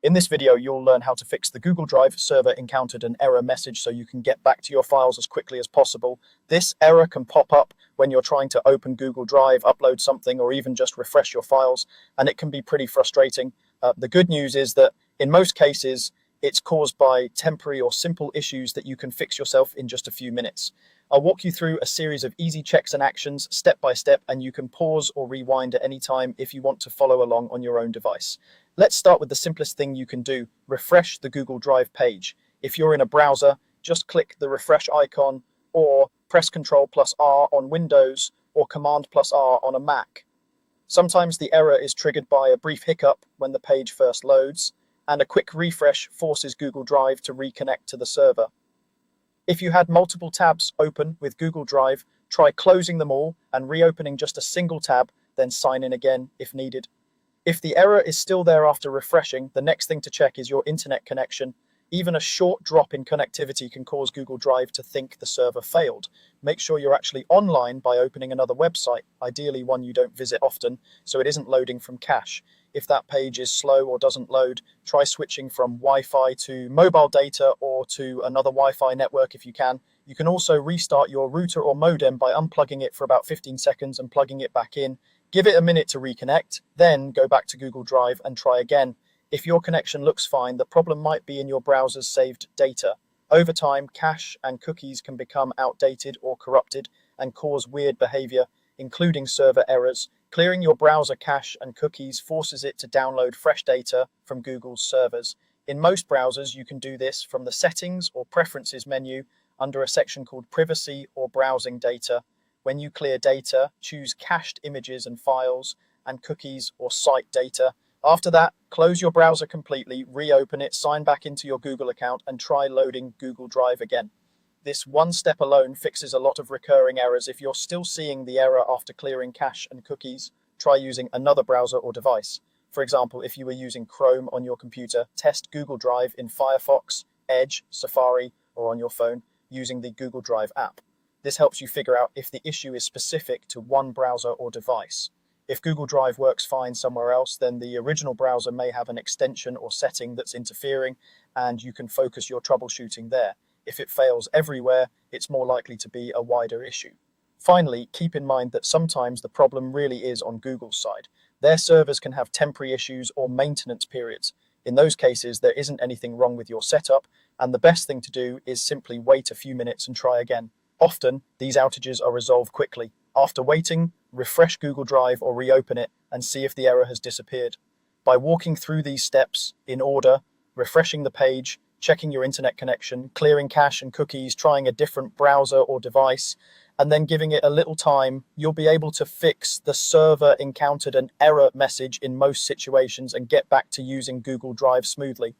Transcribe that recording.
In this video, you'll learn how to fix the Google Drive server encountered an error message so you can get back to your files as quickly as possible. This error can pop up when you're trying to open Google Drive, upload something, or even just refresh your files, and it can be pretty frustrating. The good news is that in most cases, it's caused by temporary or simple issues that you can fix yourself in just a few minutes. I'll walk you through a series of easy checks and actions step by step, and you can pause or rewind at any time if you want to follow along on your own device. Let's start with the simplest thing you can do: refresh the Google Drive page. If you're in a browser, just click the refresh icon or press Ctrl+R on Windows or Command+R on a Mac. Sometimes the error is triggered by a brief hiccup when the page first loads, and a quick refresh forces Google Drive to reconnect to the server. If you had multiple tabs open with Google Drive, try closing them all and reopening just a single tab, then sign in again if needed. If the error is still there after refreshing, the next thing to check is your internet connection. Even a short drop in connectivity can cause Google Drive to think the server failed. Make sure you're actually online by opening another website, ideally one you don't visit often, so it isn't loading from cache. If that page is slow or doesn't load, try switching from Wi-Fi to mobile data or to another Wi-Fi network if you can. You can also restart your router or modem by unplugging it for about 15 seconds and plugging it back in. Give it a minute to reconnect, then go back to Google Drive and try again. If your connection looks fine, the problem might be in your browser's saved data. Over time, cache and cookies can become outdated or corrupted and cause weird behavior, including server errors. Clearing your browser cache and cookies forces it to download fresh data from Google's servers. In most browsers, you can do this from the Settings or Preferences menu under a section called Privacy or Browsing Data. When you clear data, choose Cached Images and Files and Cookies or Site Data. After that, close your browser completely, reopen it, sign back into your Google account, and try loading Google Drive again. This one step alone fixes a lot of recurring errors. If you're still seeing the error after clearing cache and cookies, try using another browser or device. For example, if you were using Chrome on your computer, test Google Drive in Firefox, Edge, Safari, or on your phone using the Google Drive app. This helps you figure out if the issue is specific to one browser or device. If Google Drive works fine somewhere else, then the original browser may have an extension or setting that's interfering, and you can focus your troubleshooting there. If it fails everywhere, it's more likely to be a wider issue. Finally, keep in mind that sometimes the problem really is on Google's side. Their servers can have temporary issues or maintenance periods. In those cases, there isn't anything wrong with your setup, and the best thing to do is simply wait a few minutes and try again. Often, these outages are resolved quickly. After waiting, refresh Google Drive or reopen it and see if the error has disappeared. By walking through these steps in order, refreshing the page, checking your internet connection, clearing cache and cookies, trying a different browser or device, and then giving it a little time, you'll be able to fix the server encountered an error message in most situations and get back to using Google Drive smoothly.